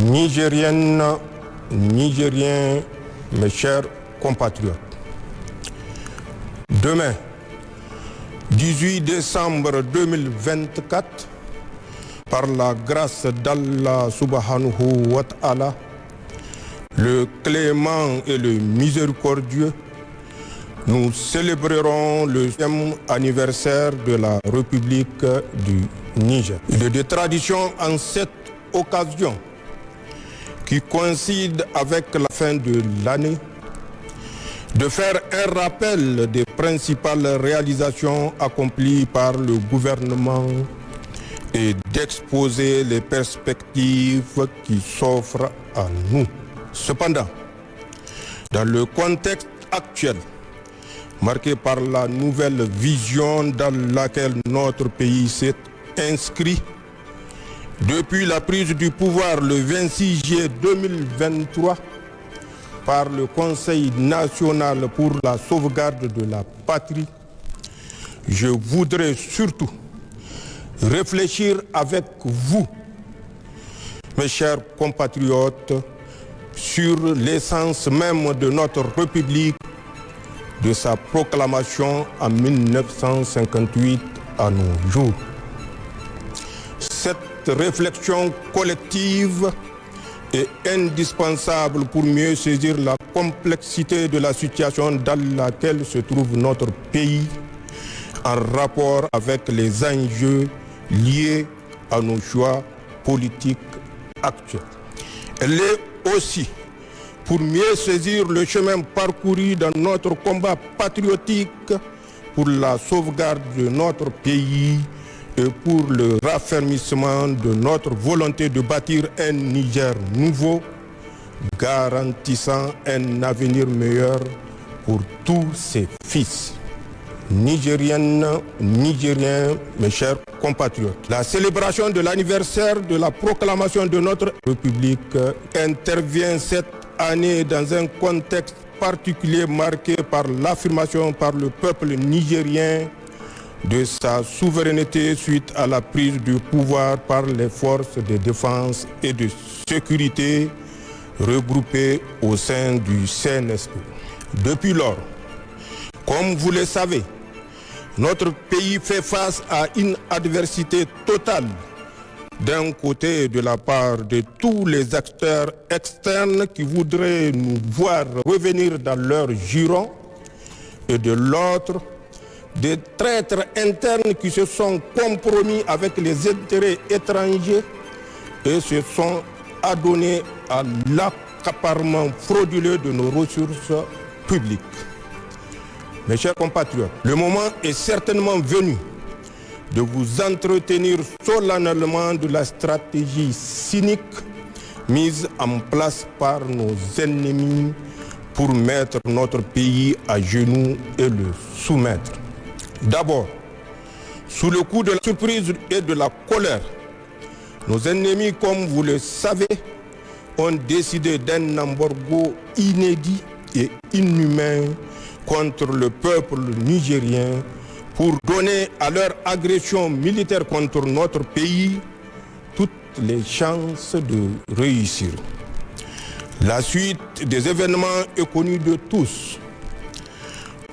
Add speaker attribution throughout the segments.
Speaker 1: Nigériennes, Nigériens, mes chers compatriotes. Demain, 18 décembre 2024, par la grâce d'Allah subhanahu wa ta'ala, le clément et le miséricordieux, nous célébrerons le 10e anniversaire de la République du Niger. Il est de tradition en cette occasion, qui coïncide avec la fin de l'année, de faire un rappel des principales réalisations accomplies par le gouvernement et d'exposer les perspectives qui s'offrent à nous. Cependant, dans le contexte actuel, marqué par la nouvelle vision dans laquelle notre pays s'est inscrit, depuis la prise du pouvoir le 26 juillet 2023 par le Conseil national pour la sauvegarde de la patrie, je voudrais surtout réfléchir avec vous, mes chers compatriotes, sur l'essence même de notre République, de sa proclamation en 1958 à nos jours. Cette réflexion collective est indispensable pour mieux saisir la complexité de la situation dans laquelle se trouve notre pays en rapport avec les enjeux liés à nos choix politiques actuels. Elle est aussi pour mieux saisir le chemin parcouru dans notre combat patriotique pour la sauvegarde de notre pays et pour le raffermissement de notre volonté de bâtir un Niger nouveau, garantissant un avenir meilleur pour tous ses fils. Nigériennes, Nigériens, mes chers compatriotes, la célébration de l'anniversaire de la proclamation de notre République intervient cette année dans un contexte particulier marqué par l'affirmation par le peuple nigérien de sa souveraineté suite à la prise du pouvoir par les forces de défense et de sécurité regroupées au sein du CNSP. Depuis lors, comme vous le savez, notre pays fait face à une adversité totale, d'un côté de la part de tous les acteurs externes qui voudraient nous voir revenir dans leur giron, et de l'autre, des traîtres internes qui se sont compromis avec les intérêts étrangers et se sont adonnés à l'accaparement frauduleux de nos ressources publiques. Mes chers compatriotes, le moment est certainement venu de vous entretenir solennellement de la stratégie cynique mise en place par nos ennemis pour mettre notre pays à genoux et le soumettre. D'abord, sous le coup de la surprise et de la colère, nos ennemis, comme vous le savez, ont décidé d'un embargo inédit et inhumain contre le peuple nigérien pour donner à leur agression militaire contre notre pays toutes les chances de réussir. La suite des événements est connue de tous.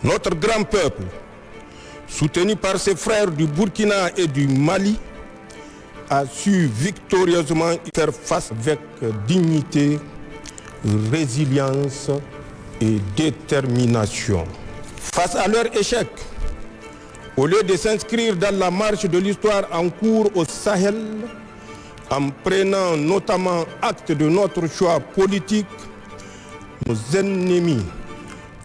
Speaker 1: Notre grand peuple, soutenu par ses frères du Burkina et du Mali, a su victorieusement y faire face avec dignité, résilience et détermination. Face à leur échec, au lieu de s'inscrire dans la marche de l'histoire en cours au Sahel, en prenant notamment acte de notre choix politique, nos ennemis,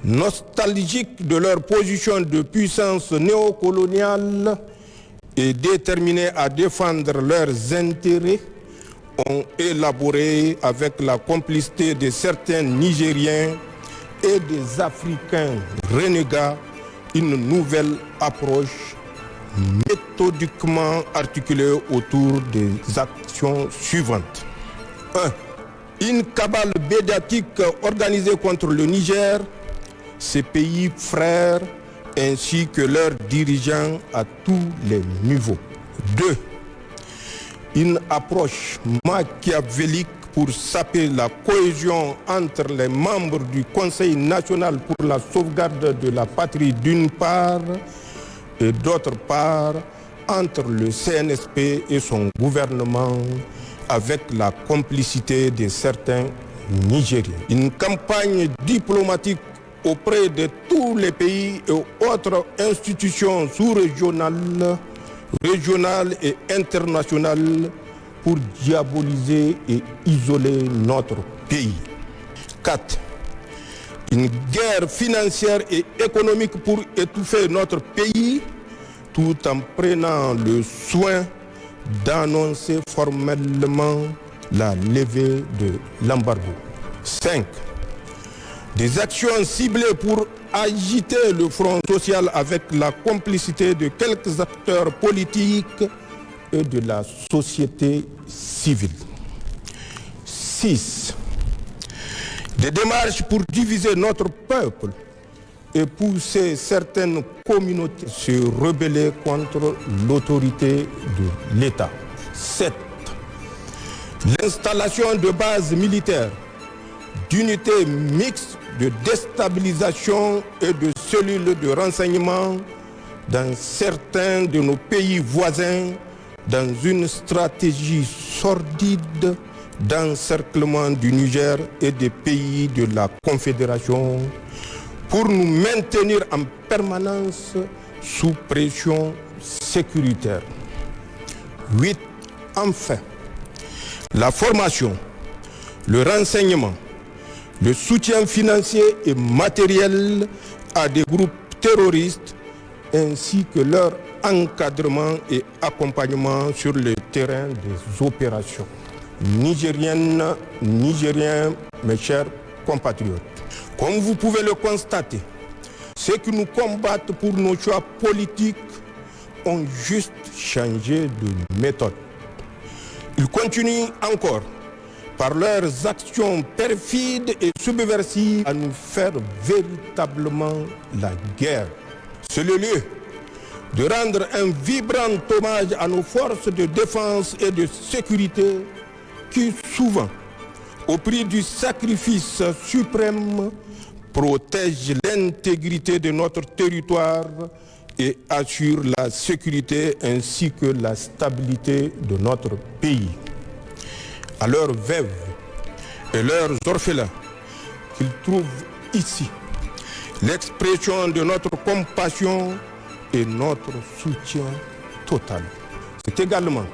Speaker 1: nostalgiques de leur position de puissance néocoloniale et déterminés à défendre leurs intérêts, ont élaboré avec la complicité de certains Nigériens et des Africains renégats une nouvelle approche méthodiquement articulée autour des actions suivantes. 1. Une cabale médiatique organisée contre le Niger, ses pays frères ainsi que leurs dirigeants à tous les niveaux. 2. une approche machiavélique pour saper la cohésion entre les membres du Conseil national pour la sauvegarde de la patrie d'une part et d'autre part entre le CNSP et son gouvernement avec la complicité de certains Nigériens. Une campagne diplomatique auprès de tous les pays et autres institutions sous-régionales, régionales et internationales pour diaboliser et isoler notre pays. 4. Une guerre financière et économique pour étouffer notre pays tout en prenant le soin d'annoncer formellement la levée de l'embargo. 5. Des actions ciblées pour agiter le front social avec la complicité de quelques acteurs politiques et de la société civile. 6. Des démarches pour diviser notre peuple et pousser certaines communautés à se rebeller contre l'autorité de l'État. 7. L'installation de bases militaires, d'unités mixtes de déstabilisation et de cellules de renseignement dans certains de nos pays voisins dans une stratégie sordide d'encerclement du Niger et des pays de la Confédération pour nous maintenir en permanence sous pression sécuritaire. 8. Enfin, la formation, le renseignement, le soutien financier et matériel à des groupes terroristes ainsi que leur encadrement et accompagnement sur le terrain des opérations. Nigériennes, Nigériens, mes chers compatriotes, comme vous pouvez le constater, ceux qui nous combattent pour nos choix politiques ont juste changé de méthode. Ils continuent encore par leurs actions perfides et subversives à nous faire véritablement la guerre. C'est le lieu de rendre un vibrant hommage à nos forces de défense et de sécurité qui souvent, au prix du sacrifice suprême, protègent l'intégrité de notre territoire et assurent la sécurité ainsi que la stabilité de notre pays. À leurs veuves et leurs orphelins qu'ils trouvent ici l'expression de notre compassion et notre soutien total. C'est également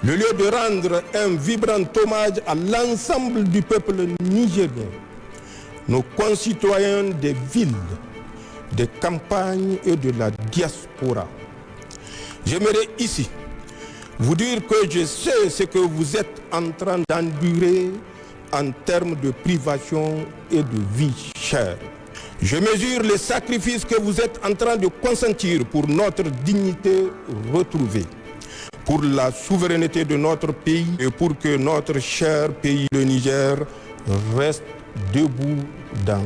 Speaker 1: le lieu de rendre un vibrant hommage à l'ensemble du peuple nigérien, nos concitoyens des villes, des campagnes et de la diaspora. J'aimerais ici vous dire que je sais ce que vous êtes en train d'endurer en termes de privation et de vie chère. Je mesure les sacrifices que vous êtes en train de consentir pour notre dignité retrouvée, pour la souveraineté de notre pays et pour que notre cher pays, le Niger, reste debout dans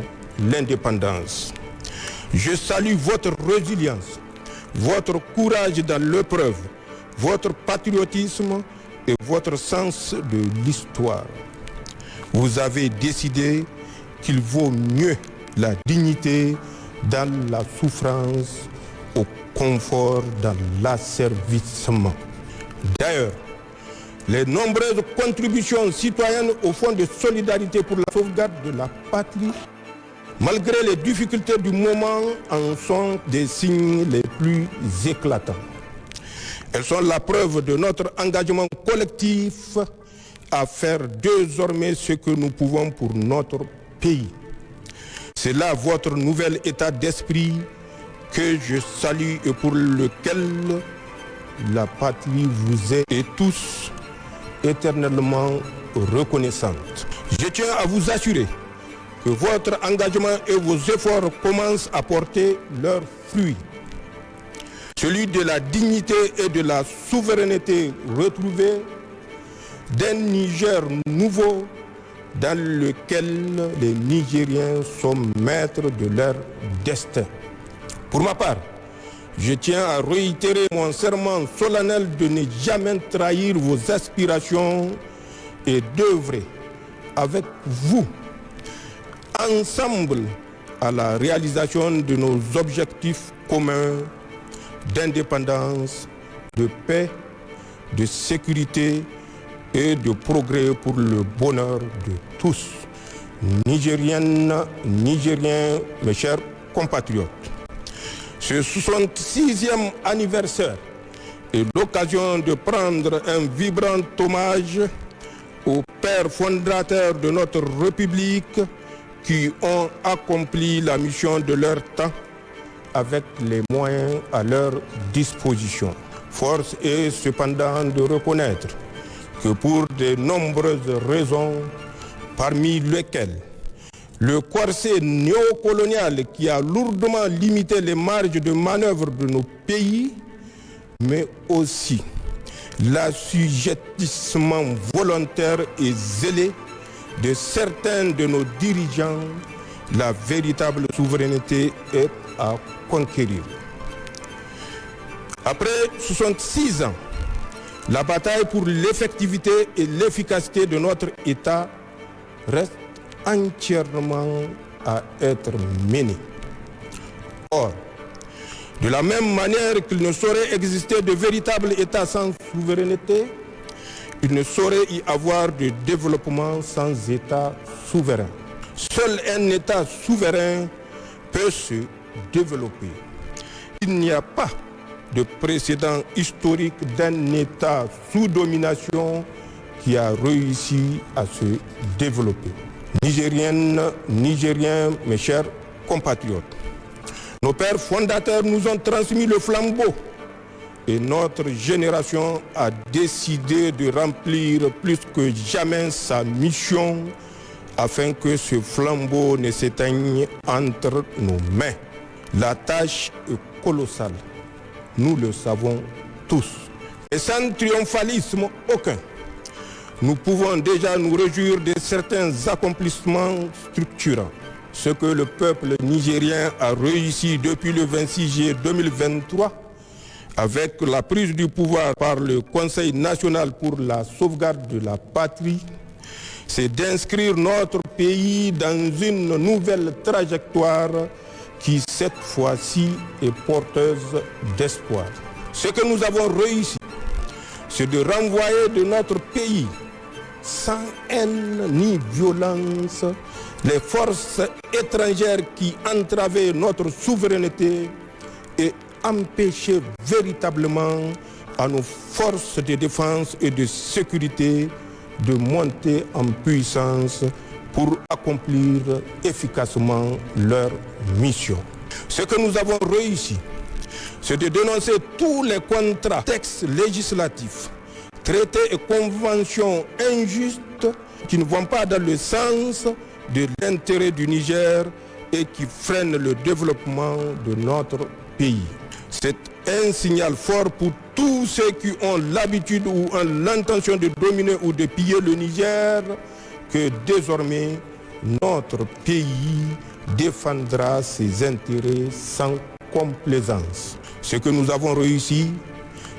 Speaker 1: l'indépendance. Je salue votre résilience, votre courage dans l'épreuve, votre patriotisme et votre sens de l'histoire. Vous avez décidé qu'il vaut mieux la dignité dans la souffrance, au confort dans l'asservissement. D'ailleurs, les nombreuses contributions citoyennes au Fonds de solidarité pour la sauvegarde de la patrie, malgré les difficultés du moment, en sont des signes les plus éclatants. Elles sont la preuve de notre engagement collectif à faire désormais ce que nous pouvons pour notre pays. C'est là votre nouvel état d'esprit que je salue et pour lequel la patrie vous est et tous éternellement reconnaissante. Je tiens à vous assurer que votre engagement et vos efforts commencent à porter leurs fruits. Celui de la dignité et de la souveraineté retrouvée, d'un Niger nouveau dans lequel les Nigériens sont maîtres de leur destin. Pour ma part, je tiens à réitérer mon serment solennel de ne jamais trahir vos aspirations et d'œuvrer avec vous, ensemble, à la réalisation de nos objectifs communs d'indépendance, de paix, de sécurité et de progrès pour le bonheur de tous. Nigériennes, Nigériens, mes chers compatriotes, ce 66e anniversaire est l'occasion de prendre un vibrant hommage aux pères fondateurs de notre République qui ont accompli la mission de leur temps avec les moyens à leur disposition. Force est cependant de reconnaître que pour de nombreuses raisons, parmi lesquelles le corset néocolonial qui a lourdement limité les marges de manœuvre de nos pays, mais aussi l'assujettissement volontaire et zélé de certains de nos dirigeants, la véritable souveraineté est à conquérir. Après 66 ans, la bataille pour l'effectivité et l'efficacité de notre État reste entièrement à être menée. Or, de la même manière qu'il ne saurait exister de véritable État sans souveraineté, il ne saurait y avoir de développement sans État souverain. Seul un État souverain peut se développer. Il n'y a pas de précédent historique d'un État sous domination qui a réussi à se développer. Nigériennes, Nigériens, mes chers compatriotes, nos pères fondateurs nous ont transmis le flambeau et notre génération a décidé de remplir plus que jamais sa mission afin que ce flambeau ne s'éteigne entre nos mains. La tâche est colossale, nous le savons tous. Et sans triomphalisme aucun, nous pouvons déjà nous réjouir de certains accomplissements structurants. Ce que le peuple nigérien a réussi depuis le 26 juillet 2023, avec la prise du pouvoir par le Conseil national pour la sauvegarde de la patrie, c'est d'inscrire notre pays dans une nouvelle trajectoire qui, cette fois-ci, est porteuse d'espoir. Ce que nous avons réussi, c'est de renvoyer de notre pays, sans haine ni violence, les forces étrangères qui entravaient notre souveraineté et empêchaient véritablement à nos forces de défense et de sécurité de monter en puissance pour accomplir efficacement leur mission. Ce que nous avons réussi, c'est de dénoncer tous les contrats, textes législatifs, traités et conventions injustes qui ne vont pas dans le sens de l'intérêt du Niger et qui freinent le développement de notre pays. C'est un signal fort pour tous ceux qui ont l'habitude ou ont l'intention de dominer ou de piller le Niger, que désormais notre pays défendra ses intérêts sans complaisance. Ce que nous avons réussi,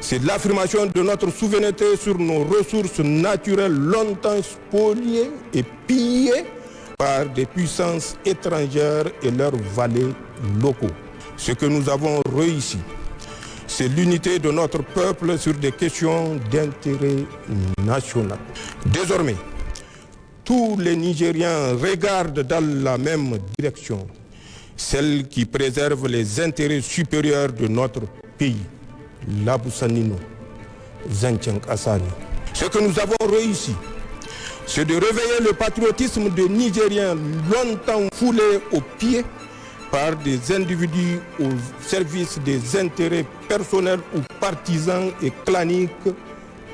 Speaker 1: c'est l'affirmation de notre souveraineté sur nos ressources naturelles longtemps spoliées et pillées par des puissances étrangères et leurs valets locaux. Ce que nous avons réussi, c'est l'unité de notre peuple sur des questions d'intérêt national. Désormais, tous les Nigériens regardent dans la même direction, celle qui préserve les intérêts supérieurs de notre pays. Labousanino, Zentiank Assani. Ce que nous avons réussi, c'est de réveiller le patriotisme des Nigériens longtemps foulés aux pieds par des individus au service des intérêts personnels ou partisans et claniques,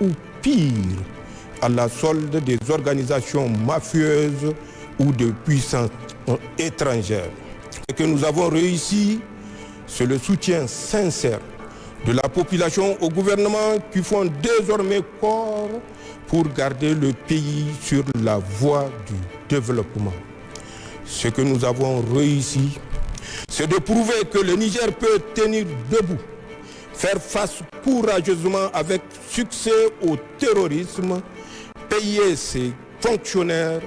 Speaker 1: ou pire, à la solde des organisations mafieuses ou de puissances étrangères. Ce que nous avons réussi, c'est le soutien sincère de la population au gouvernement qui font désormais corps pour garder le pays sur la voie du développement. Ce que nous avons réussi, C'est de prouver que le Niger peut tenir debout, faire face courageusement avec succès au terrorisme, payer ses fonctionnaires,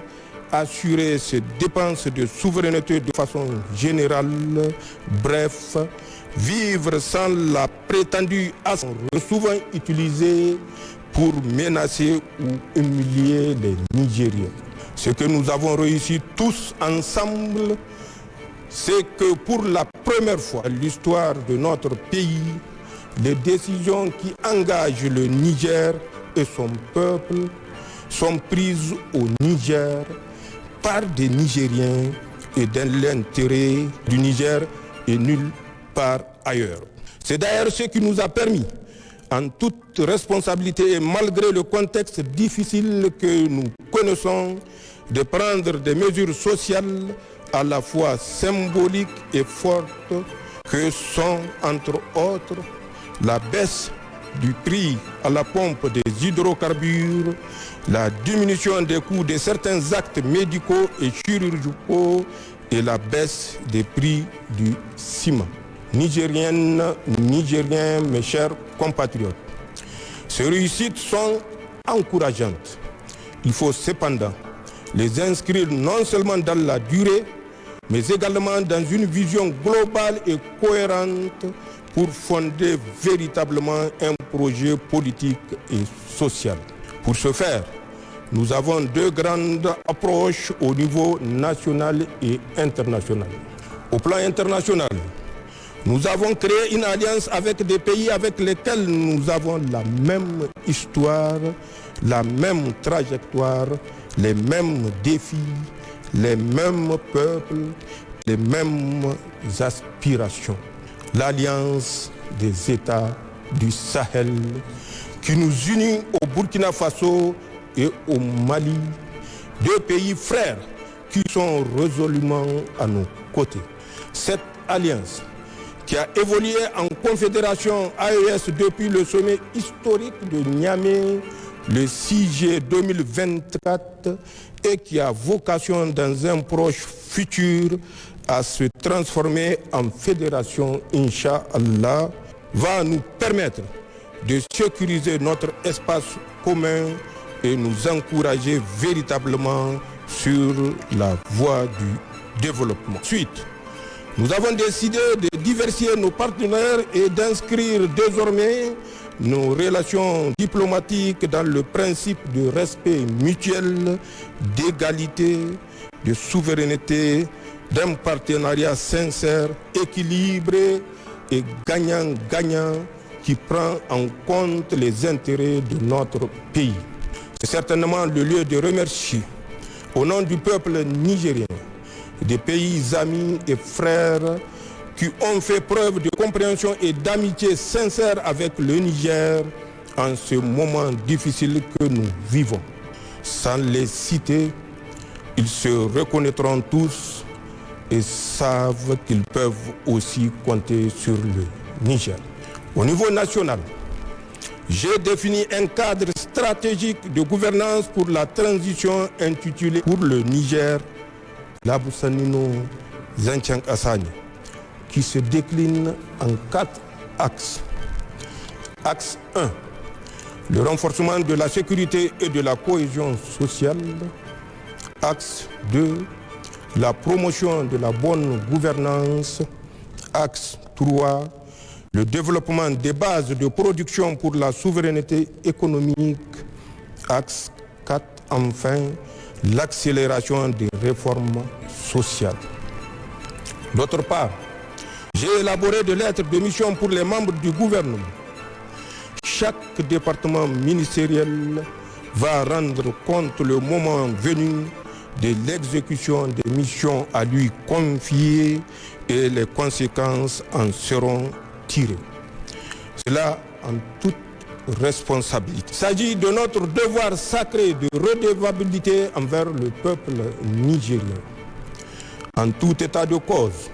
Speaker 1: assurer ses dépenses de souveraineté de façon générale, bref, vivre sans la prétendue ascendance souvent utilisée pour menacer ou humilier les Nigériens. Ce que nous avons réussi tous ensemble, c'est que pour la première fois dans l'histoire de notre pays, les décisions qui engagent le Niger et son peuple sont prises au Niger par des Nigériens et dans l'intérêt du Niger et nulle part ailleurs. C'est d'ailleurs ce qui nous a permis, en toute responsabilité et malgré le contexte difficile que nous connaissons, de prendre des mesures sociales à la fois symboliques et fortes que sont, entre autres, la baisse du prix à la pompe des hydrocarbures, la diminution des coûts de certains actes médicaux et chirurgicaux et la baisse des prix du ciment. Nigériennes, Nigériens, mes chers compatriotes, ces réussites sont encourageantes. Il faut cependant les inscrire non seulement dans la durée, mais également dans une vision globale et cohérente pour fonder véritablement un projet politique et social. Pour ce faire, nous avons deux grandes approches au niveau national et international. Au plan international, nous avons créé une alliance avec des pays avec lesquels nous avons la même histoire, la même trajectoire, les mêmes défis, les mêmes peuples, les mêmes aspirations. L'alliance des États du Sahel qui nous unit au Burkina Faso et au Mali, deux pays frères qui sont résolument à nos côtés. Cette alliance qui a évolué en confédération AES depuis le sommet historique de Niamey le 6 juillet 2024 et qui a vocation dans un proche futur à se transformer en fédération, Inch'Allah, va nous permettre de sécuriser notre espace commun et nous encourager véritablement sur la voie du développement. Ensuite, nous avons décidé de diversifier nos partenaires et d'inscrire désormais nos relations diplomatiques dans le principe de respect mutuel, d'égalité, de souveraineté, d'un partenariat sincère, équilibré et gagnant-gagnant qui prend en compte les intérêts de notre pays. C'est certainement le lieu de remercier au nom du peuple nigérien, des pays amis et frères qui ont fait preuve de compréhension et d'amitié sincère avec le Niger en ce moment difficile que nous vivons. Sans les citer, ils se reconnaîtront tous et savent qu'ils peuvent aussi compter sur le Niger. Au niveau national, j'ai défini un cadre stratégique de gouvernance pour la transition intitulé pour le Niger, l'Abousanino Zanchan Assani, qui se décline en 4 axes. Axe 1, le renforcement de la sécurité et de la cohésion sociale. Axe 2, la promotion de la bonne gouvernance. Axe 3, le développement des bases de production pour la souveraineté économique. Axe 4, enfin, l'accélération des réformes sociales. D'autre part, j'ai élaboré des lettres de mission pour les membres du gouvernement. Chaque département ministériel va rendre compte le moment venu de l'exécution des missions à lui confiées et les conséquences en seront tirées. Cela en toute responsabilité. Il s'agit de notre devoir sacré de redevabilité envers le peuple nigérien. En tout état de cause,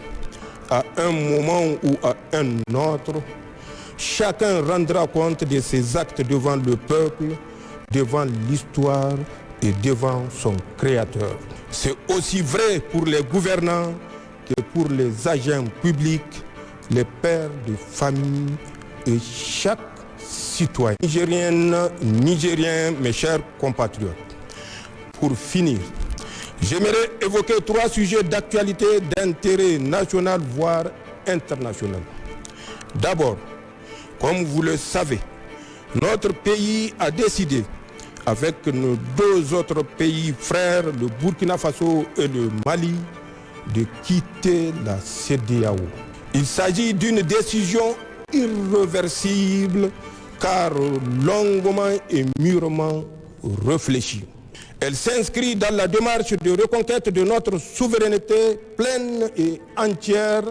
Speaker 1: à un moment ou à un autre, chacun rendra compte de ses actes devant le peuple, devant l'histoire et devant son Créateur. C'est aussi vrai pour les gouvernants que pour les agents publics, les pères de famille et chaque citoyen. Nigériennes, Nigériens, mes chers compatriotes, pour finir, j'aimerais évoquer 3 sujets d'actualité d'intérêt national, voire international. D'abord, comme vous le savez, notre pays a décidé, avec nos 2 autres pays frères, le Burkina Faso et le Mali, de quitter la CEDEAO. Il s'agit d'une décision irréversible car longuement et mûrement réfléchie. Elle s'inscrit dans la démarche de reconquête de notre souveraineté pleine et entière,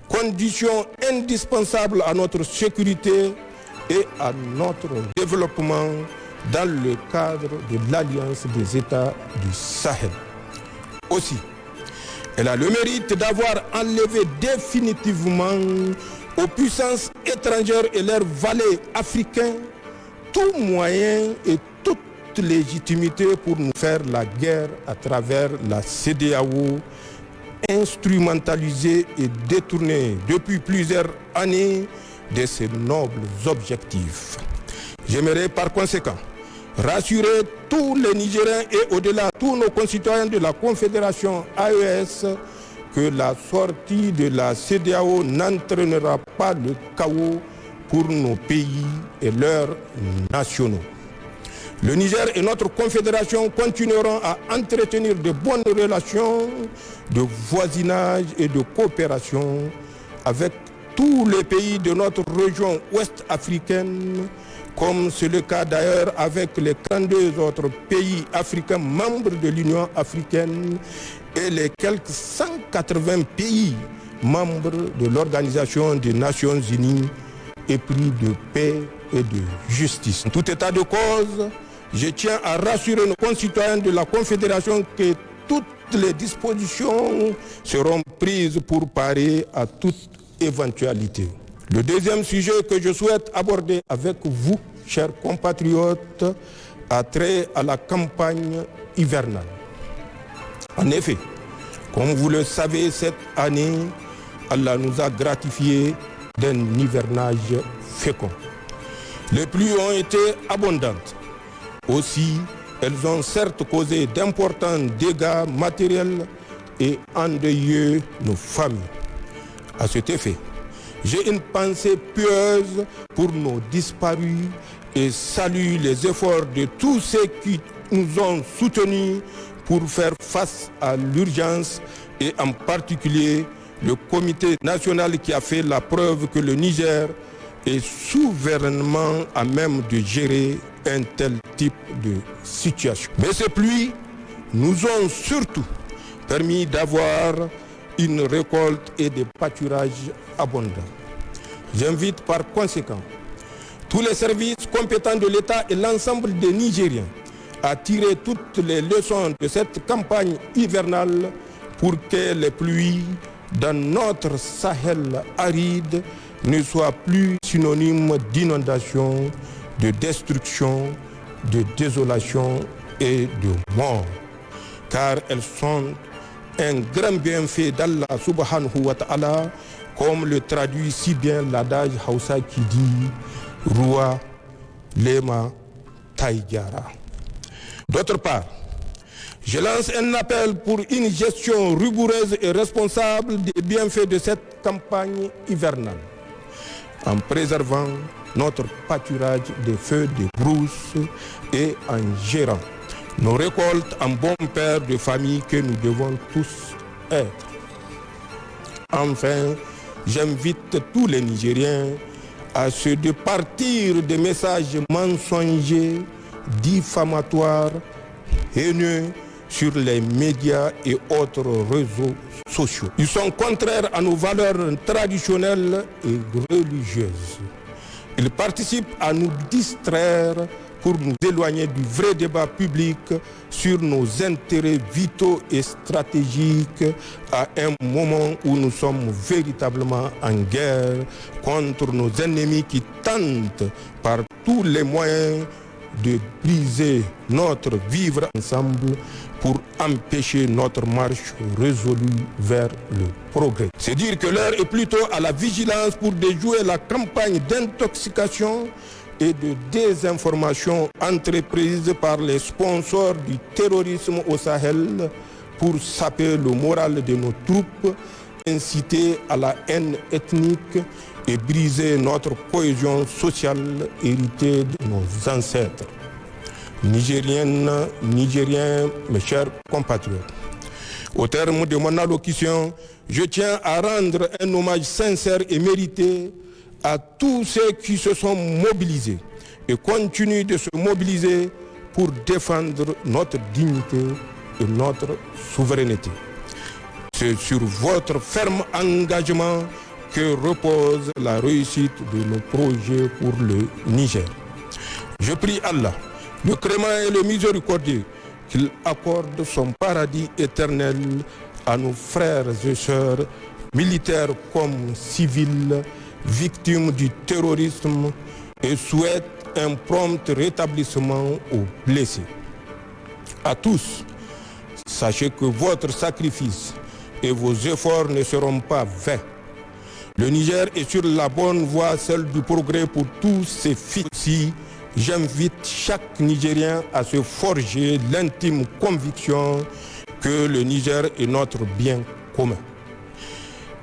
Speaker 1: condition indispensable à notre sécurité et à notre développement dans le cadre de l'Alliance des États du Sahel. Aussi, elle a le mérite d'avoir enlevé définitivement aux puissances étrangères et leurs valets africains tout moyen et toute légitimité pour nous faire la guerre à travers la CEDEAO, instrumentalisée et détournée depuis plusieurs années de ses nobles objectifs. J'aimerais par conséquent rassurer tous les Nigériens et au-delà tous nos concitoyens de la Confédération AES que la sortie de la CEDEAO n'entraînera pas le chaos pour nos pays et leurs nationaux. Le Niger et notre confédération continueront à entretenir de bonnes relations de voisinage et de coopération avec tous les pays de notre région ouest africaine, comme c'est le cas d'ailleurs avec les 32 autres pays africains membres de l'Union africaine et les quelques 180 pays membres de l'Organisation des Nations Unies, épris de paix et de justice. En tout état de cause, je tiens à rassurer nos concitoyens de la Confédération que toutes les dispositions seront prises pour parer à toute éventualité. Le deuxième sujet que je souhaite aborder avec vous, chers compatriotes, a trait à la campagne hivernale. En effet, comme vous le savez, cette année, Allah nous a gratifiés d'un hivernage fécond. Les pluies ont été abondantes. Aussi, elles ont certes causé d'importants dégâts matériels et endeuillé nos familles. À cet effet, j'ai une pensée pieuse pour nos disparus et salue les efforts de tous ceux qui nous ont soutenus pour faire face à l'urgence et en particulier le comité national qui a fait la preuve que le Niger est souverainement à même de gérer un tel type de situation. Mais ces pluies nous ont surtout permis d'avoir une récolte et des pâturages abondants. J'invite par conséquent tous les services compétents de l'État et l'ensemble des Nigériens à tirer toutes les leçons de cette campagne hivernale pour que les pluies dans notre Sahel aride ne soient plus synonymes d'inondation, de destruction, de désolation et de mort, car elles sont un grand bienfait d'Allah subhanahu wa ta'ala, comme le traduit si bien l'adage Hausa qui dit « Rua Lema Taïgara ». D'autre part, je lance un appel pour une gestion rigoureuse et responsable des bienfaits de cette campagne hivernale, en préservant notre pâturage des feux de brousse et en gérant nos récoltes en bon père de famille que nous devons tous être. Enfin, j'invite tous les Nigériens à se départir des messages mensongers, diffamatoires, haineux sur les médias et autres réseaux sociaux. Ils sont contraires à nos valeurs traditionnelles et religieuses. Ils participent à nous distraire pour nous éloigner du vrai débat public sur nos intérêts vitaux et stratégiques à un moment où nous sommes véritablement en guerre contre nos ennemis qui tentent par tous les moyens de briser notre vivre ensemble pour empêcher notre marche résolue vers le progrès. C'est dire que l'heure est plutôt à la vigilance pour déjouer la campagne d'intoxication et de désinformation entreprise par les sponsors du terrorisme au Sahel pour saper le moral de nos troupes, inciter à la haine ethnique et briser notre cohésion sociale héritée de nos ancêtres. Nigériennes, Nigériens, mes chers compatriotes, au terme de mon allocution, je tiens à rendre un hommage sincère et mérité à tous ceux qui se sont mobilisés et continuent de se mobiliser pour défendre notre dignité et notre souveraineté. C'est sur votre ferme engagement que repose la réussite de nos projets pour le Niger. Je prie Allah, le clément et le miséricordieux, qu'il accorde son paradis éternel à nos frères et sœurs, militaires comme civils, victimes du terrorisme, et souhaite un prompt rétablissement aux blessés. À tous, sachez que votre sacrifice et vos efforts ne seront pas vains. Le Niger est sur la bonne voie, celle du progrès pour tous ses fils. J'invite chaque Nigérien à se forger l'intime conviction que le Niger est notre bien commun.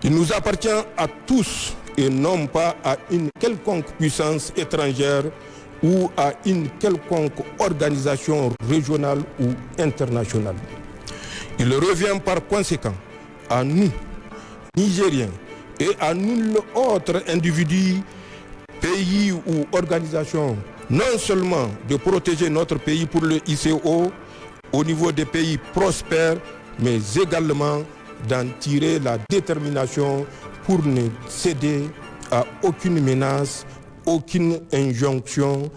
Speaker 1: Il nous appartient à tous et non pas à une quelconque puissance étrangère ou à une quelconque organisation régionale ou internationale. Il revient par conséquent à nous, Nigériens, et à nul autre individu, pays ou organisation, non seulement de protéger notre pays pour le ICO au niveau des pays prospères, mais également d'en tirer la détermination pour ne céder à aucune menace, aucune injonction,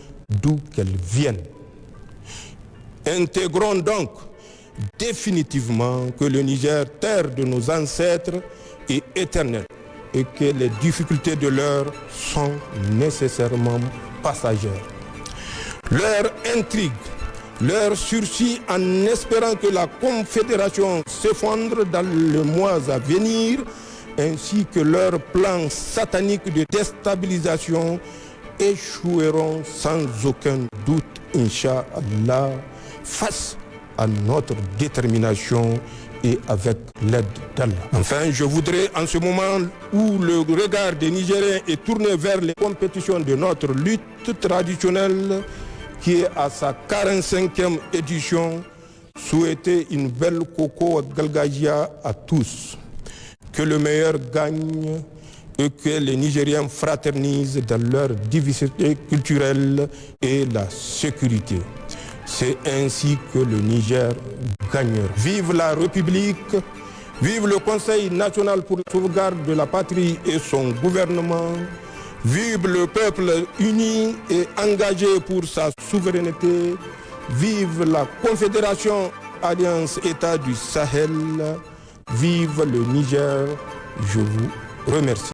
Speaker 1: d'où qu'elle vienne. Intégrons donc définitivement que le Niger, terre de nos ancêtres, est éternel et que les difficultés de l'heure sont nécessairement passagères. Leur intrigue, leur sursis en espérant que la Confédération s'effondre dans les mois à venir, ainsi que leur plan satanique de déstabilisation échoueront sans aucun doute, Inch'Allah, face à notre détermination et avec l'aide d'Allah. Enfin, je voudrais, en ce moment où le regard des Nigériens est tourné vers les compétitions de notre lutte traditionnelle, qui est à sa 45e édition, souhaiter une belle Koko Galgagia à tous. Que le meilleur gagne et que les Nigériens fraternisent dans leur diversité culturelle et la sécurité. C'est ainsi que le Niger gagnera. Vive la République, vive le Conseil national pour la sauvegarde de la patrie et son gouvernement, vive le peuple uni et engagé pour sa souveraineté, vive la Confédération Alliance État du Sahel, vive le Niger, je vous remercie.